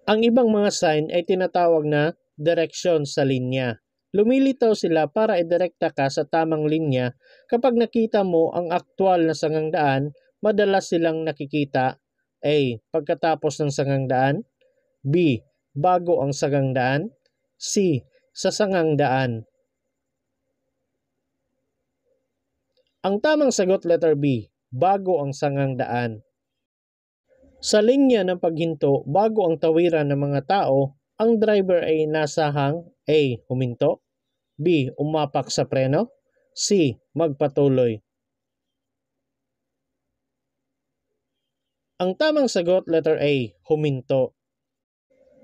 Ang ibang mga sign ay tinatawag na direksyon sa linya. Lumilitaw sila para idirekta ka sa tamang linya. Kapag nakita mo ang aktwal na sangangdaan, madalas silang nakikita A. Pagkatapos ng sangangdaan, B. Bago ang sangangdaan, C. Sa sangangdaan. Ang tamang sagot letter B. Bago ang sangangdaan. Sa linya ng paghinto bago ang tawiran ng mga tao, ang driver ay nasahang A. Huminto, B. Umapak sa preno, C. Magpatuloy. Ang tamang sagot letter A. Huminto.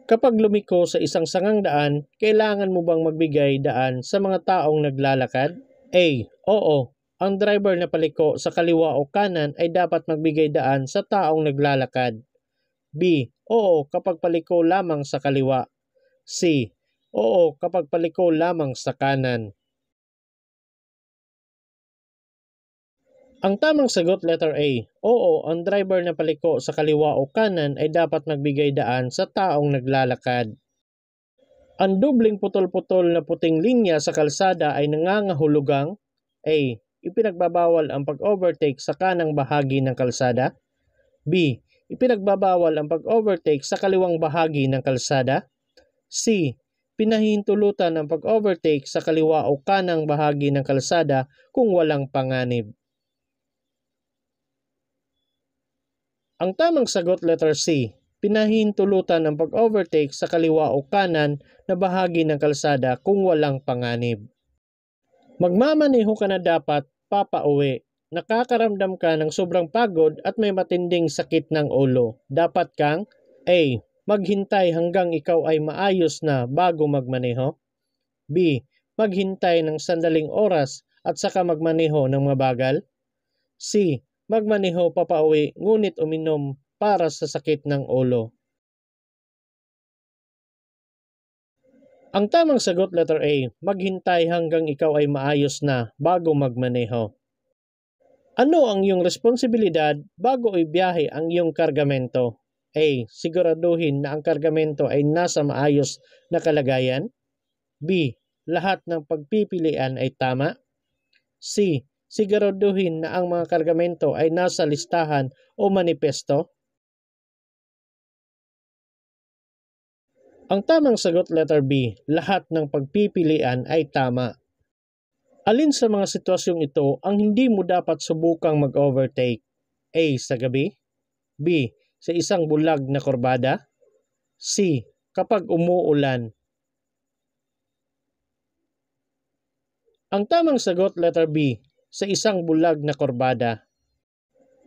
Kapag lumiko sa isang sangangdaan, kailangan mo bang magbigay daan sa mga taong naglalakad? A. Oo. Ang driver na paliko sa kaliwa o kanan ay dapat magbigay daan sa taong naglalakad. B. Oo kapag paliko lamang sa kaliwa. C. Oo kapag paliko lamang sa kanan. Ang tamang sagot letter A. Oo, ang driver na paliko sa kaliwa o kanan ay dapat magbigay daan sa taong naglalakad. Ang dubling putol-putol na puting linya sa kalsada ay nangangahulugang A. Ipinagbabawal ang pag-overtake sa kanang bahagi ng kalsada. B. Ipinagbabawal ang pag-overtake sa kaliwang bahagi ng kalsada. C. Pinahihintulutan ang pag-overtake sa kaliwa o kanang bahagi ng kalsada kung walang panganib. Ang tamang sagot letter C. Pinahihintulutan ang pag-overtake sa kaliwa o kanan na bahagi ng kalsada kung walang panganib. Magmamaneho ka na dapat papauwi. Nakakaramdam ka ng sobrang pagod at may matinding sakit ng ulo. Dapat kang A. Maghintay hanggang ikaw ay maayos na bago magmaneho. B. Maghintay ng sandaling oras at saka magmaneho ng mabagal. C. Magmaneho papauwi ngunit uminom para sa sakit ng ulo. Ang tamang sagot letter A. Maghintay hanggang ikaw ay maayos na bago magmaneho. Ano ang iyong responsibilidad bago ibiyahe ang iyong kargamento? A. Siguraduhin na ang kargamento ay nasa maayos na kalagayan. B. Lahat ng pagpipilian ay tama. C. Siguraduhin na ang mga kargamento ay nasa listahan o manipesto. Ang tamang sagot letter B. Lahat ng pagpipilian ay tama. Alin sa mga sitwasyong ito ang hindi mo dapat subukang mag-overtake? A. Sa gabi. B. Sa isang bulag na kurbada. C. Kapag umuulan. Ang tamang sagot letter B. Sa isang bulag na kurbada.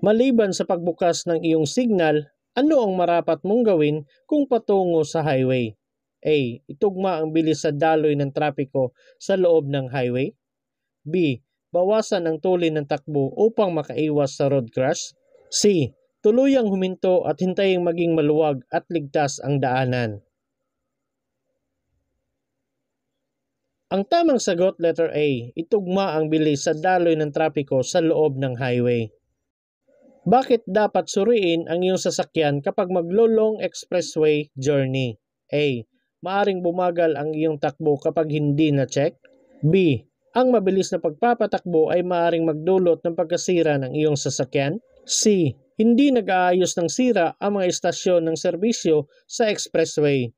Maliban sa pagbukas ng iyong signal, ano ang marapat mong gawin kung patungo sa highway? A. Itugma ang bilis sa daloy ng trapiko sa loob ng highway. B. Bawasan ang tulin ng takbo upang makaiwas sa road crash. C. Tuluyang huminto at hintaying maging maluwag at ligtas ang daanan. Ang tamang sagot letter A. Itugma ang bilis sa daloy ng trapiko sa loob ng highway. Bakit dapat suriin ang iyong sasakyan kapag maglo-long expressway journey? A. Maaring bumagal ang iyong takbo kapag hindi na-check. B. Ang mabilis na pagpapatakbo ay maaring magdulot ng pagkasira ng iyong sasakyan. C. Hindi nag-aayos ng sira ang mga istasyon ng serbisyo sa expressway.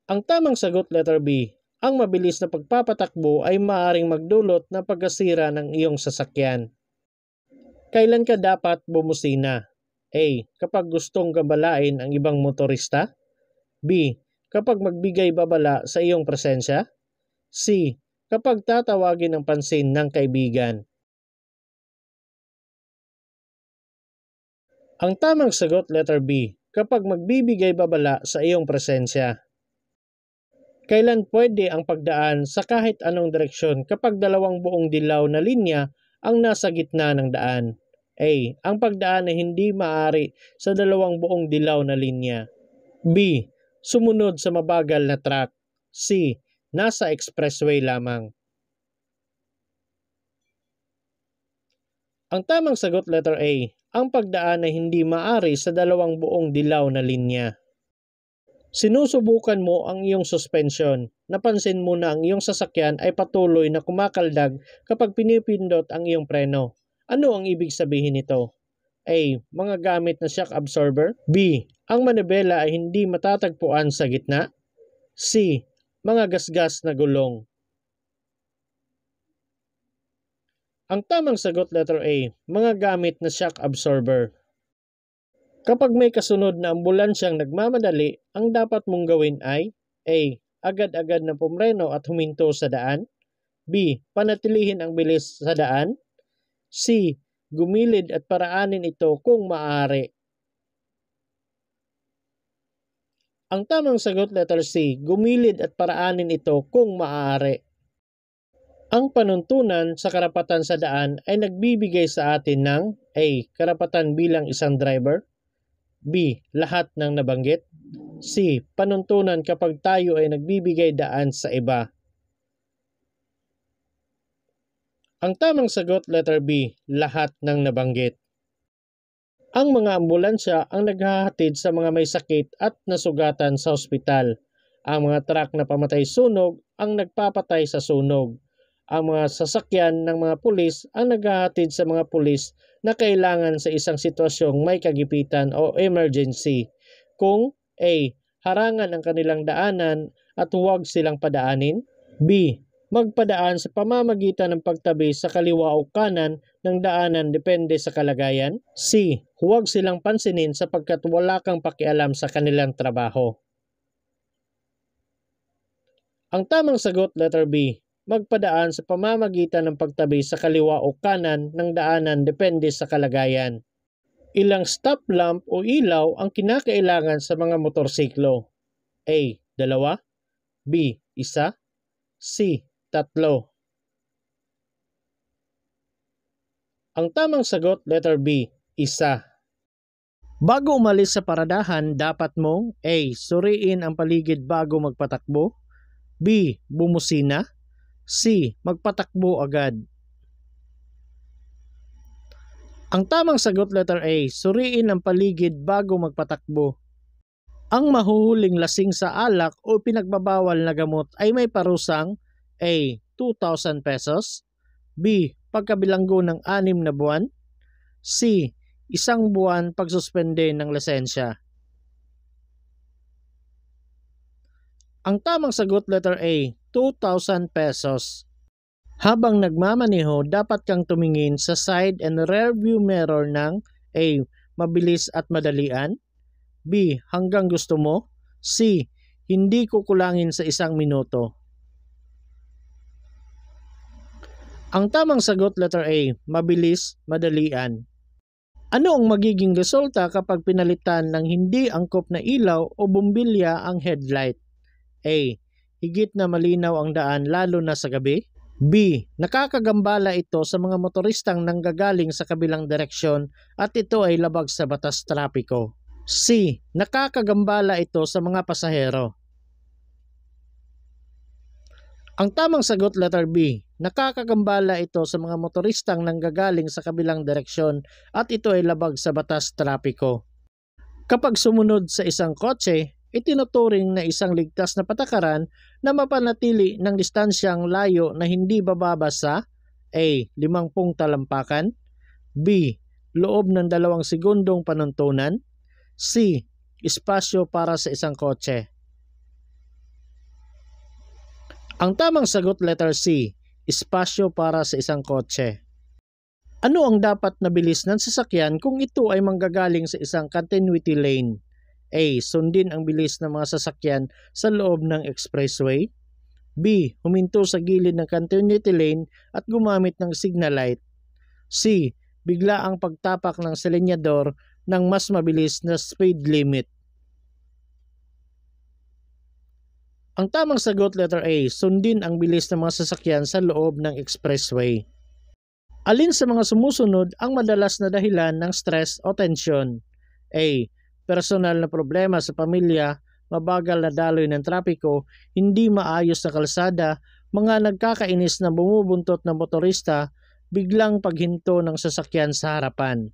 Ang tamang sagot letter B. Ang mabilis na pagpapatakbo ay maaaring magdulot ng pagkasira ng iyong sasakyan. Kailan ka dapat bumusina? A. Kapag gustong gabalain ang ibang motorista. B. Kapag magbigay babala sa iyong presensya. C. Kapag tatawagin ang pansin ng kaibigan. Ang tamang sagot letter B. Kapag magbibigay babala sa iyong presensya. Kailan pwede ang pagdaan sa kahit anong direksyon kapag dalawang buong dilaw na linya ang nasa gitna ng daan? A. Ang pagdaan ay hindi maaari sa dalawang buong dilaw na linya. B. Sumunod sa mabagal na truck. C. Nasa expressway lamang. Ang tamang sagot letter A, ang pagdaan ay hindi maaari sa dalawang buong dilaw na linya. Sinusubukan mo ang iyong suspension. Napansin mo na ang iyong sasakyan ay patuloy na kumakaldag kapag pinipindot ang iyong preno. Ano ang ibig sabihin nito? A. Mga gamit na shock absorber. B. Ang manibela ay hindi matatagpuan sa gitna. C. Mga gasgas na gulong. Ang tamang sagot letter A, mga gamit na shock absorber. Kapag may kasunod na ambulansyang nagmamadali, ang dapat mong gawin ay A. Agad-agad na pumreno at huminto sa daan. B. Panatilihin ang bilis sa daan. C. Gumilid at paraanin ito kung maaari. Ang tamang sagot letter C, gumilid at paraanin ito kung maaari. Ang panuntunan sa karapatan sa daan ay nagbibigay sa atin ng A. Karapatan bilang isang driver. B. Lahat ng nabanggit. C. Panuntunan kapag tayo ay nagbibigay daan sa iba. Ang tamang sagot letter B. Lahat ng nabanggit. Ang mga ambulansya ang naghahatid sa mga may sakit at nasugatan sa ospital. Ang mga truck na pamatay sunog ang nagpapatay sa sunog. Ang mga sasakyan ng mga pulis ang naghahatid sa mga pulis na kailangan sa isang sitwasyong may kagipitan o emergency. Kung A. Harangan ang kanilang daanan at huwag silang padaanin. B. Magpadaan sa pamamagitan ng pagtabi sa kaliwa o kanan ng daanan depende sa kalagayan. C. Huwag silang pansinin sapagkat wala kang pakialam sa kanilang trabaho. Ang tamang sagot letter B. Magpadaan sa pamamagitan ng pagtabi sa kaliwa o kanan ng daanan depende sa kalagayan. Ilang stop lamp o ilaw ang kinakailangan sa mga motorsiklo? A. 2. B. 1. C. 3. Ang tamang sagot letter B. 1. Bago umalis sa paradahan, dapat mong A. Suriin ang paligid bago magpatakbo. B. Bumusina. C. Magpatakbo agad. Ang tamang sagot letter A. Suriin ang paligid bago magpatakbo. Ang mahuhuling lasing sa alak o pinagbabawal na gamot ay may parusang A. 2,000 pesos. B. Pagkabilanggo ng 6 na buwan. C. 1 buwan pagsuspende ng lisensya. Ang tamang sagot letter A. 2,000 pesos. Habang nagmamaneho, dapat kang tumingin sa side and rear view mirror ng A. Mabilis at madalian. B. Hanggang gusto mo. C. Hindi kukulangin sa 1 minuto. Ang tamang sagot letter A. Mabilis, madalian. Ano ang magiging resulta kapag pinalitan ng hindi angkop na ilaw o bumbilya ang headlight? A. Higit na malinaw ang daan lalo na sa gabi. B. Nakakagambala ito sa mga motoristang nanggagaling sa kabilang direksyon at ito ay labag sa batas trapiko. C. Nakakagambala ito sa mga pasahero. Ang tamang sagot letter B. Nakakagambala ito sa mga motoristang nanggagaling sa kabilang direksyon at ito ay labag sa batas trapiko. Kapag sumunod sa isang kotse, itinuturing na isang ligtas na patakaran na mapanatili ng distansyang layo na hindi bababa sa A. 50 talampakan. B. Loob ng 2 segundong panuntunan. C. Espasyo para sa isang kotse. Ang tamang sagot letter C. Espasyo para sa isang kotse. Ano ang dapat na bilis ng sasakyan kung ito ay manggagaling sa isang continuity lane? A. Sundin ang bilis ng mga sasakyan sa loob ng expressway. B. Huminto sa gilid ng continuity lane at gumamit ng signal light. C. Bigla ang pagtapak ng selenyador ng mas mabilis na speed limit. Ang tamang sagot letter A. Sundin ang bilis ng mga sasakyan sa loob ng expressway. Alin sa mga sumusunod ang madalas na dahilan ng stress o tensyon? A. Personal na problema sa pamilya, mabagal na daloy ng trapiko, hindi maayos na kalsada, mga nagkakainis na bumubuntot na motorista, biglang paghinto ng sasakyan sa harapan.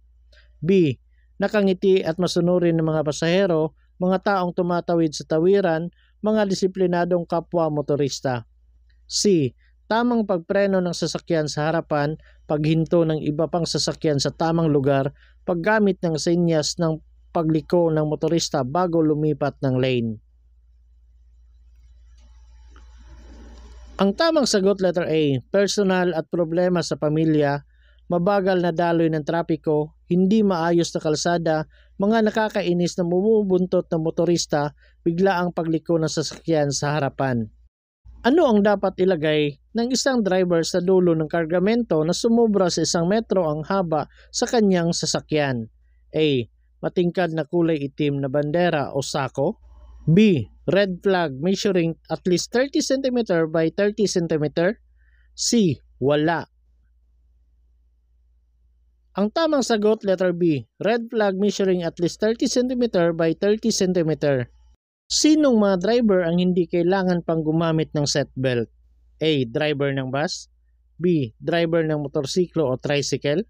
B. Nakangiti at masunurin ng mga pasahero, mga taong tumatawid sa tawiran, mga disiplinadong kapwa motorista. C. Tamang pagpreno ng sasakyan sa harapan, paghinto ng iba pang sasakyan sa tamang lugar, paggamit ng senyas ng pagliko ng motorista bago lumipat ng lane. Ang tamang sagot letter A, personal at problema sa pamilya, mabagal na daloy ng trapiko, hindi maayos na kalsada, mga nakakainis na bumubuntot na motorista, bigla ang pagliko ng sasakyan sa harapan. Ano ang dapat ilagay ng isang driver sa dulo ng kargamento na sumobra sa 1 metro ang haba sa kanyang sasakyan? A. Matingkad na kulay itim na bandera o sako. B. Red flag measuring at least 30 cm by 30 cm. C. Wala. Ang tamang sagot letter B, red flag measuring at least 30 cm by 30 cm. Sinong mga driver ang hindi kailangan pang gumamit ng seatbelt? A. Driver ng bus. B. Driver ng motorsiklo o tricycle.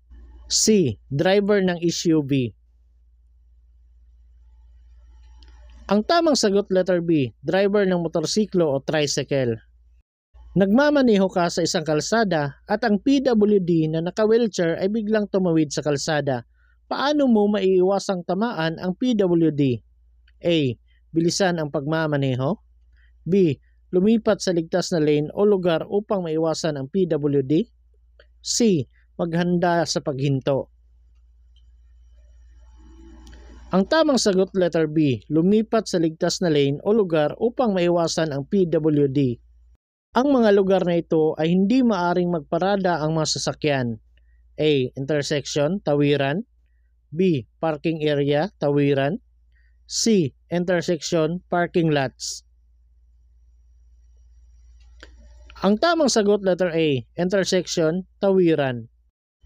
C. Driver ng SUV. Ang tamang sagot letter B, driver ng motorsiklo o tricycle. Nagmamaneho ka sa isang kalsada at ang PWD na naka-wheelchair ay biglang tumawid sa kalsada. Paano mo maiiwasang tamaan ang PWD? A. Bilisan ang pagmamaneho. B. Lumipat sa ligtas na lane o lugar upang maiwasan ang PWD. C. Maghanda sa paghinto. Ang tamang sagot letter B, lumipat sa ligtas na lane o lugar upang maiwasan ang PWD. Ang mga lugar na ito ay hindi maaring magparada ang mga sasakyan. A. Intersection, tawiran. B. Parking area, tawiran. C. Intersection, parking lots. Ang tamang sagot letter A, intersection, tawiran.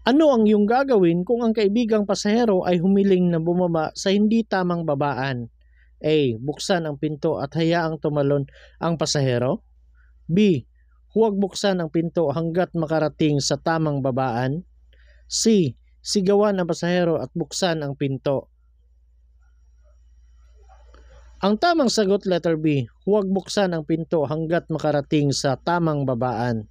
Ano ang iyong gagawin kung ang kaibigang pasahero ay humiling na bumaba sa hindi tamang babaan? A. Buksan ang pinto at hayaang tumalon ang pasahero. B. Huwag buksan ang pinto hanggat makarating sa tamang babaan. C. Sigawan ang pasahero at buksan ang pinto. Ang tamang sagot letter B, huwag buksan ang pinto hanggat makarating sa tamang babaan.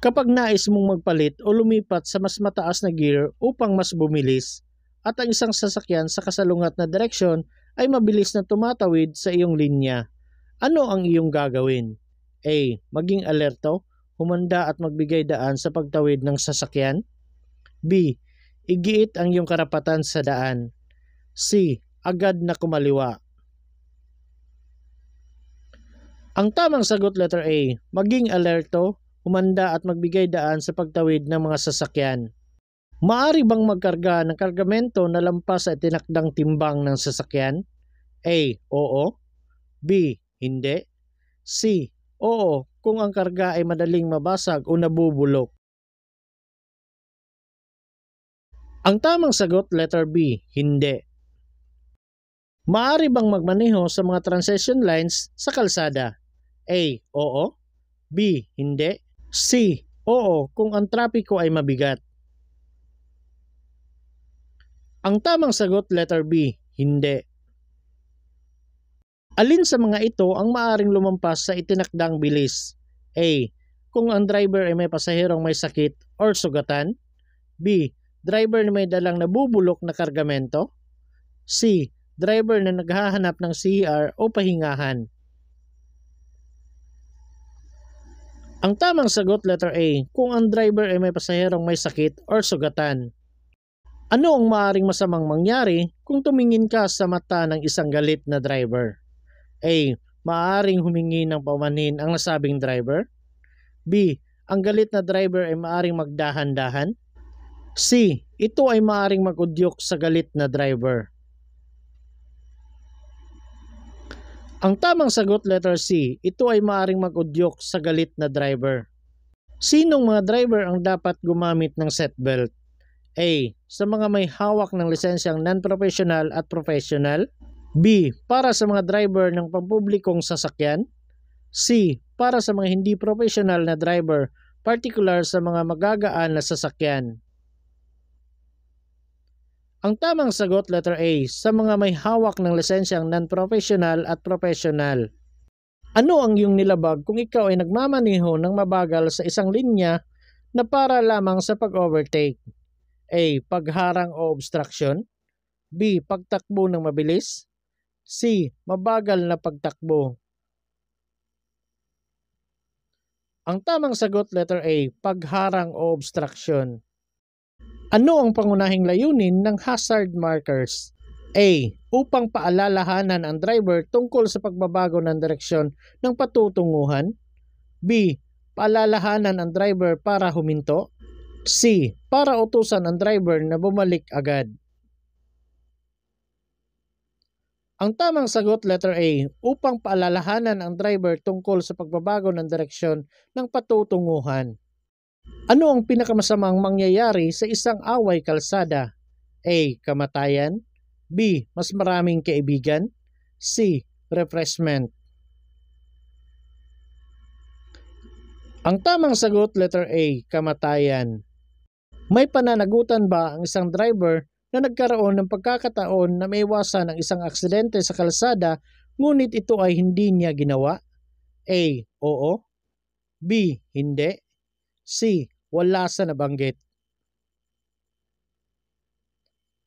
Kapag nais mong magpalit o lumipat sa mas mataas na gear upang mas bumilis at ang isang sasakyan sa kasalungat na direksyon ay mabilis na tumatawid sa iyong linya, ano ang iyong gagawin? A. Maging alerto, humanda at magbigay daan sa pagtawid ng sasakyan. B. Igiit ang iyong karapatan sa daan. C. Agad na kumaliwa. Ang tamang sagot letter A, maging alerto, humanda at magbigay daan sa pagtawid ng mga sasakyan. Maari bang magkarga ng kargamento na lampas sa itinakdang timbang ng sasakyan? A. Oo. B. Hindi. C. Oo, kung ang karga ay madaling mabasag o nabubulok. Ang tamang sagot letter B, hindi. Maari bang magmaneho sa mga transition lines sa kalsada? A. Oo. B. Hindi. C. Oo, kung ang trapiko ay mabigat. Ang tamang sagot letter B, hindi. Alin sa mga ito ang maaring lumampas sa itinakdang bilis? A. Kung ang driver ay may pasaherong may sakit or sugatan. B. Driver na may dalang nabubulok na kargamento. C. Driver na naghahanap ng CR o pahingahan. Ang tamang sagot letter A, kung ang driver ay may pasaherong may sakit or sugatan. Ano ang maaring masamang mangyari kung tumingin ka sa mata ng isang galit na driver? A. Maaring humingi ng paumanhin ang nasabing driver. B. Ang galit na driver ay maaring magdahan-dahan. C. Ito ay maaring mag-udyok sa galit na driver. Ang tamang sagot letter C, ito ay maaring mag-udyok sa galit na driver. Sinong mga driver ang dapat gumamit ng seatbelt? A. Sa mga may hawak ng lisensyang non-professional at professional. B. Para sa mga driver ng pampublikong sasakyan. C. Para sa mga hindi professional na driver particular sa mga magagaan na sasakyan. Ang tamang sagot, letter A, sa mga may hawak ng lisensyang non-professional at professional. Ano ang iyong nilabag kung ikaw ay nagmamaneho ng mabagal sa isang linya na para lamang sa pag-overtake? A. Pagharang o obstruction. B. Pagtakbo ng mabilis. C. Mabagal na pagtakbo. Ang tamang sagot, letter A, pagharang o obstruction. Ano ang pangunahing layunin ng hazard markers? A. Upang paalalahanan ang driver tungkol sa pagbabago ng direksyon ng patutunguhan. B. Paalalahanan ang driver para huminto. C. Para utusan ang driver na bumalik agad. Ang tamang sagot, letter A, upang paalalahanan ang driver tungkol sa pagbabago ng direksyon ng patutunguhan. Ano ang pinakamasamang mangyayari sa isang away kalsada? A. Kamatayan. B. Mas maraming kaibigan. C. Refreshment. Ang tamang sagot, letter A, kamatayan. May pananagutan ba ang isang driver na nagkaroon ng pagkakataon na maiwasan ang isang aksidente sa kalsada ngunit ito ay hindi niya ginawa? A. Oo. B. Hindi. C. Wala sa nabanggit.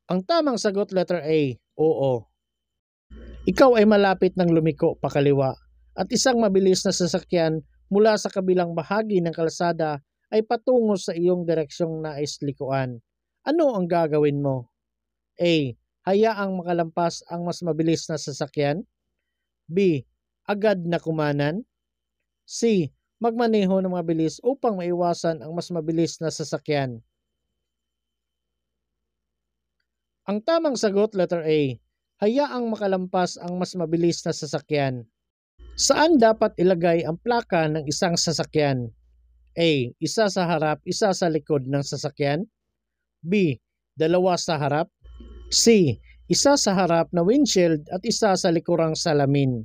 Ang tamang sagot, letter A, oo. Ikaw ay malapit ng lumiko pakaliwa at isang mabilis na sasakyan mula sa kabilang bahagi ng kalsada ay patungo sa iyong direksyong nais likuan. Ano ang gagawin mo? A. Hayaang makalampas ang mas mabilis na sasakyan. B. Agad na kumanan. C. Magmaneho ng mabilis upang maiwasan ang mas mabilis na sasakyan. Ang tamang sagot, letter A, hayaang makalampas ang mas mabilis na sasakyan. Saan dapat ilagay ang plaka ng isang sasakyan? A. Isa sa harap, isa sa likod ng sasakyan. B. Dalawa sa harap. C. Isa sa harap na windshield at isa sa likurang salamin.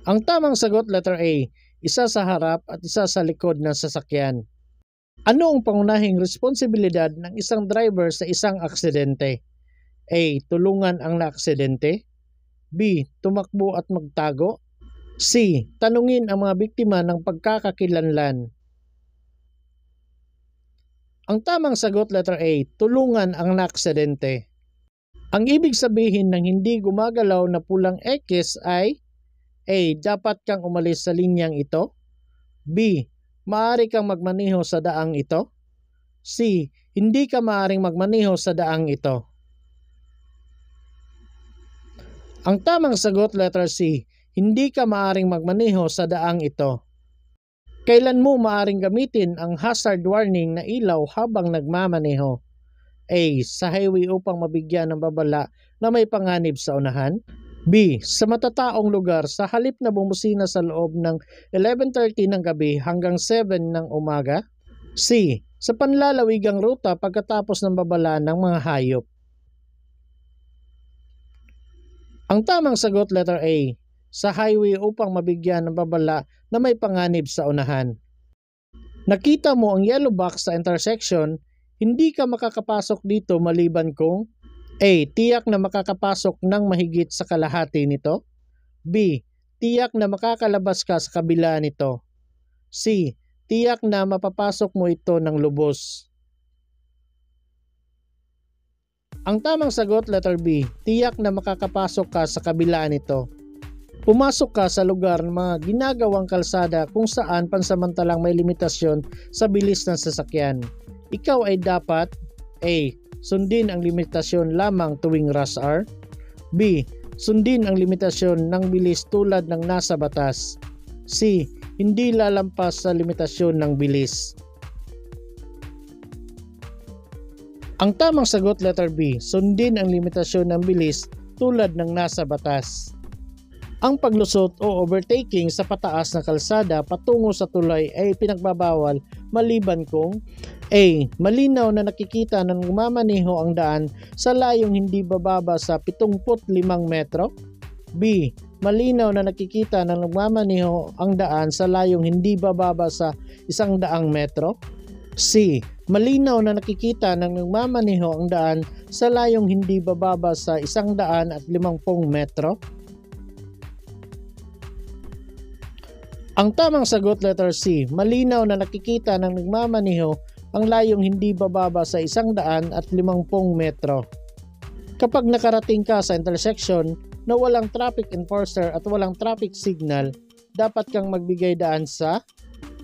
Ang tamang sagot, letter A, isa sa harap at isa sa likod ng sasakyan. Ano ang pangunahing responsibilidad ng isang driver sa isang aksidente? A. Tulungan ang naaksidente. B. Tumakbo at magtago. C. Tanungin ang mga biktima ng pagkakakilanlan. Ang tamang sagot, letter A, tulungan ang naaksidente. Ang ibig sabihin ng hindi gumagalaw na pulang X ay A. Dapat kang umalis sa linyang ito. B. Maaari kang magmaneho sa daang ito. C. Hindi ka maaaring magmaneho sa daang ito. Ang tamang sagot, letter C, hindi ka maaaring magmaneho sa daang ito. Kailan mo maaaring gamitin ang hazard warning na ilaw habang nagmamaneho? A. Sa highway upang mabigyan ng babala na may panganib sa unahan. B. Sa matataong lugar sa halip na bumusina sa loob ng 11:30 ng gabi hanggang 7 ng umaga. C. Sa panlalawigang ruta pagkatapos ng babala ng mga hayop. Ang tamang sagot, letter A, sa highway upang mabigyan ng babala na may panganib sa unahan. Nakita mo ang yellow box sa intersection, hindi ka makakapasok dito maliban kung A. Tiyak na makakapasok ng mahigit sa kalahati nito. B. Tiyak na makakalabas ka sa kabila nito. C. Tiyak na mapapasok mo ito ng lubos. Ang tamang sagot, letter B, tiyak na makakapasok ka sa kabila nito. Pumasok ka sa lugar ng mga ginagawang kalsada kung saan pansamantalang may limitasyon sa bilis ng sasakyan. Ikaw ay dapat A. Sundin ang limitasyon lamang tuwing rush hour. B. Sundin ang limitasyon ng bilis tulad ng nasa batas. C. Hindi lalampas sa limitasyon ng bilis. Ang tamang sagot, letter B, sundin ang limitasyon ng bilis tulad ng nasa batas. Ang paglusot o overtaking sa pataas na kalsada patungo sa tulay ay pinagbabawal maliban kung A. Malinaw na nakikita ng gumamaneho ang daan sa layong hindi bababa sa 75 metro. B. malinaw na nakikita ng nagmamaneho ang daan sa layong hindi bababa sa 100 metro? C. Malinaw na nakikita ng nagmamaneho ang daan sa layong hindi bababa sa 150 metro? Ang tamang sagot letter C. Malinaw na nakikita ng nagmamaneho ang layong hindi bababa sa 150 metro. Kapag nakarating ka sa intersection na walang traffic enforcer at walang traffic signal, dapat kang magbigay daan sa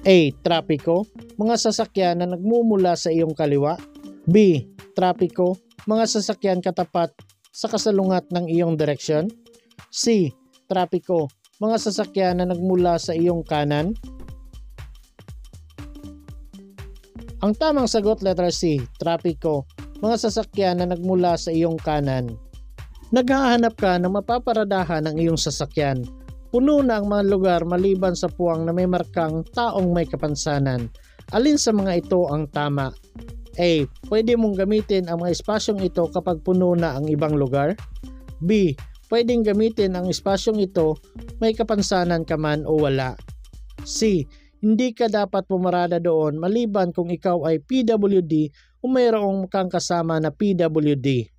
A. Trapiko, mga sasakyan na nagmumula sa iyong kaliwa. B. Trapiko, mga sasakyan katapat sa kasalungat ng iyong direksyon. C. Trapiko, mga sasakyan na nagmula sa iyong kanan. Ang tamang sagot letter C. Trapiko, mga sasakyan na nagmula sa iyong kanan. Naghahanap ka ng mapaparadahan ng iyong sasakyan. Puno na ang mga lugar maliban sa puwang na may markang taong may kapansanan. Alin sa mga ito ang tama? A. Pwede mong gamitin ang mga espasyong ito kapag puno na ang ibang lugar. B. Pwedeng gamitin ang espasyong ito may kapansanan ka man o wala. C. Hindi ka dapat pumarada doon maliban kung ikaw ay PWD o mayroong kang kasama na PWD.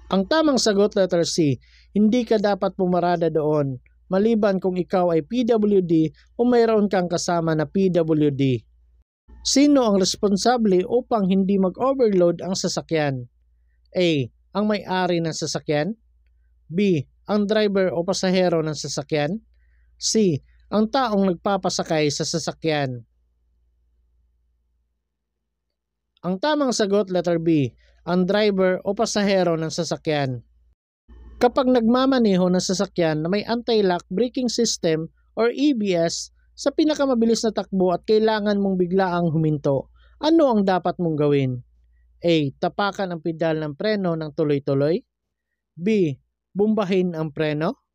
Ang tamang sagot letter C. Hindi ka dapat pumarada doon maliban kung ikaw ay PWD o mayroon kang kasama na PWD. Sino ang responsable upang hindi mag-overload ang sasakyan? A. Ang may-ari ng sasakyan. B. Ang driver o pasahero ng sasakyan. C. Ang taong nagpapasakay sa sasakyan. Ang tamang sagot letter B. Ang driver o pasahero ng sasakyan. Kapag nagmamaneho ng sasakyan na may anti-lock braking system or ABS sa pinakamabilis na takbo at kailangan mong biglaang huminto, ano ang dapat mong gawin? A. Tapakan ang pedal ng preno ng tuloy-tuloy. B. Bumbahin ang preno.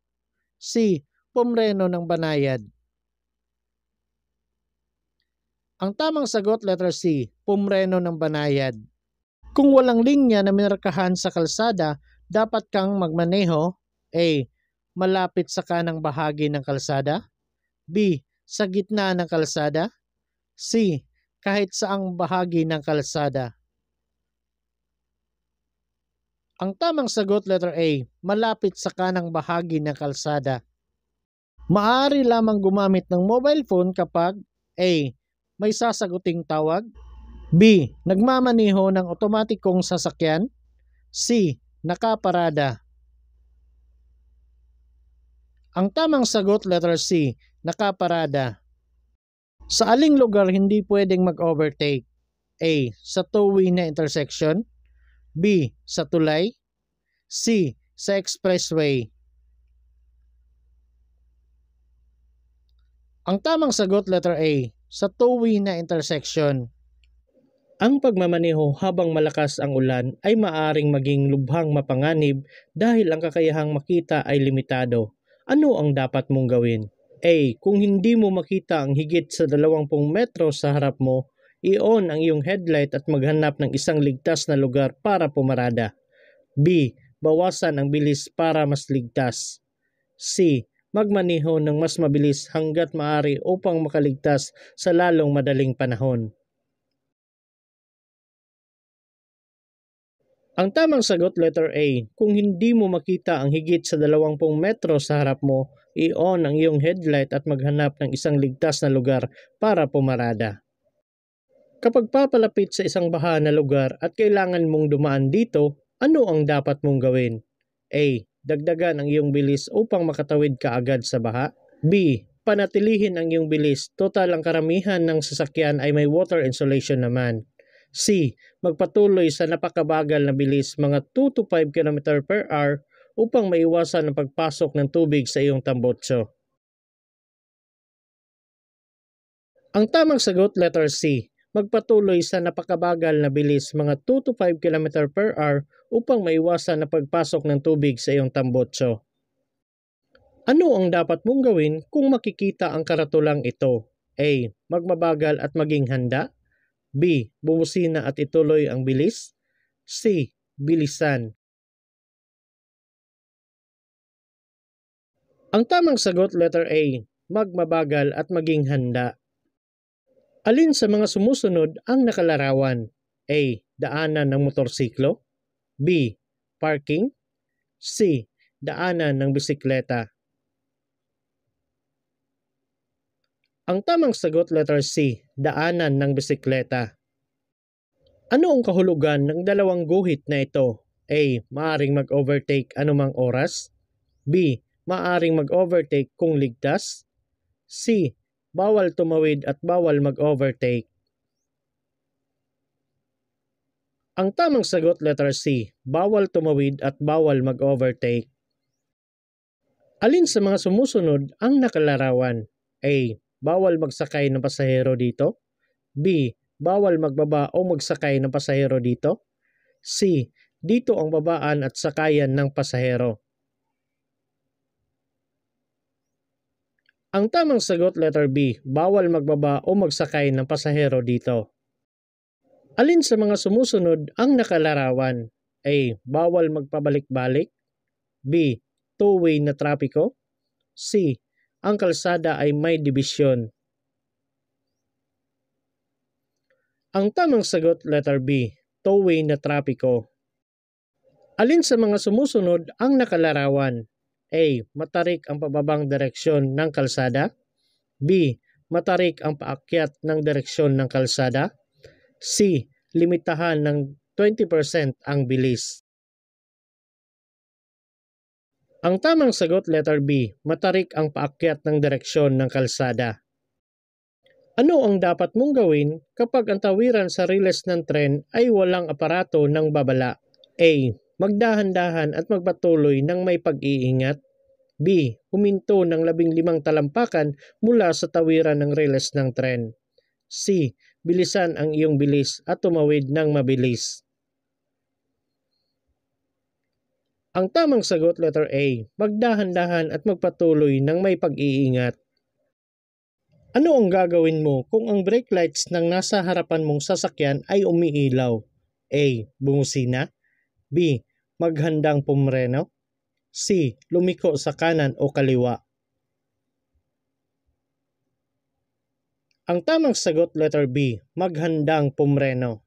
C. Pumreno ng banayad. Ang tamang sagot letter C. Pumreno ng banayad. Kung walang linya na minarkahan sa kalsada, dapat kang magmaneho. A. Malapit sa kanang bahagi ng kalsada. B. Sa gitna ng kalsada. C. Kahit saang bahagi ng kalsada. Ang tamang sagot letter A. Malapit sa kanang bahagi ng kalsada. Maaari lamang gumamit ng mobile phone kapag A. May sasaguting tawag. B. Nagmamaneho ng otomatikong sasakyan. C. Nakaparada. Ang tamang sagot letter C. Nakaparada. Sa aling lugar hindi pwedeng mag-overtake? A. Sa two-way na intersection. B. Sa tulay. C. Sa expressway. Ang tamang sagot letter A. Sa two-way na intersection. Ang pagmamaneho habang malakas ang ulan ay maaaring maging lubhang mapanganib dahil ang kakayahang makita ay limitado. Ano ang dapat mong gawin? A. Kung hindi mo makita ang higit sa 20 metro sa harap mo, i-on ang iyong headlight at maghanap ng isang ligtas na lugar para pumarada. B. Bawasan ang bilis para mas ligtas. C. Magmaneho ng mas mabilis hanggat maaari upang makaligtas sa lalong madaling panahon. Ang tamang sagot letter A. Kung hindi mo makita ang higit sa 20 metro sa harap mo, i-on ang iyong headlight at maghanap ng isang ligtas na lugar para pumarada. Kapag papalapit sa isang baha na lugar at kailangan mong dumaan dito, ano ang dapat mong gawin? A. Dagdagan ang iyong bilis upang makatawid ka agad sa baha. B. Panatilihin ang iyong bilis, total ang karamihan ng sasakyan ay may water insulation naman. C. Magpatuloy sa napakabagal na bilis mga 2 to 5 km per hour upang maiwasan ang pagpasok ng tubig sa iyong tambutso. Ang tamang sagot letter C. Magpatuloy sa napakabagal na bilis mga 2 to 5 km per hour upang maiwasan ang pagpasok ng tubig sa iyong tambutso. Ano ang dapat mong gawin kung makikita ang karatulang ito? A. Magmabagal at maging handa. B. Bumusina at ituloy ang bilis. C. Bilisan. Ang tamang sagot letter A, magmabagal at maging handa. Alin sa mga sumusunod ang nakalarawan? A. Daanan ng motorsiklo. B. Parking. C. Daanan ng bisikleta. Ang tamang sagot letter C, daanan ng bisikleta. Ano ang kahulugan ng dalawang guhit na ito? A. Maaring mag-overtake anumang oras. B. Maaring mag-overtake kung ligtas. C. Bawal tumawid at bawal mag-overtake. Ang tamang sagot letter C, bawal tumawid at bawal mag-overtake. Alin sa mga sumusunod ang nakalarawan? A. Bawal magsakay ng pasahero dito. B. Bawal magbaba o magsakay ng pasahero dito. C. Dito ang babaan at sakayan ng pasahero. Ang tamang sagot letter B, bawal magbaba o magsakay ng pasahero dito. Alin sa mga sumusunod ang nakalarawan? A. Bawal magpabalik-balik. B. Two-way na trapiko. C. Ang kalsada ay may dibisyon. Ang tamang sagot letter B, two-way na trapiko. Alin sa mga sumusunod ang nakalarawan? A. Matarik ang pababang direksyon ng kalsada. B. Matarik ang paakyat ng direksyon ng kalsada. C. Limitahan ng 20% ang bilis. Ang tamang sagot letter B, matarik ang paakyat ng direksyon ng kalsada. Ano ang dapat mong gawin kapag ang tawiran sa riles ng tren ay walang aparato ng babala? A. Magdahan-dahan at magpatuloy ng may pag-iingat. B. Huminto ng 15 talampakan mula sa tawiran ng riles ng tren. C. Bilisan ang iyong bilis at tumawid ng mabilis. Ang tamang sagot letter A, magdahan-dahan at magpatuloy ng may pag-iingat. Ano ang gagawin mo kung ang brake lights ng nasa harapan mong sasakyan ay umiilaw? A. Bumusina. B. Maghandang pumreno. C. Lumiko sa kanan o kaliwa. Ang tamang sagot letter B, maghandang pumreno.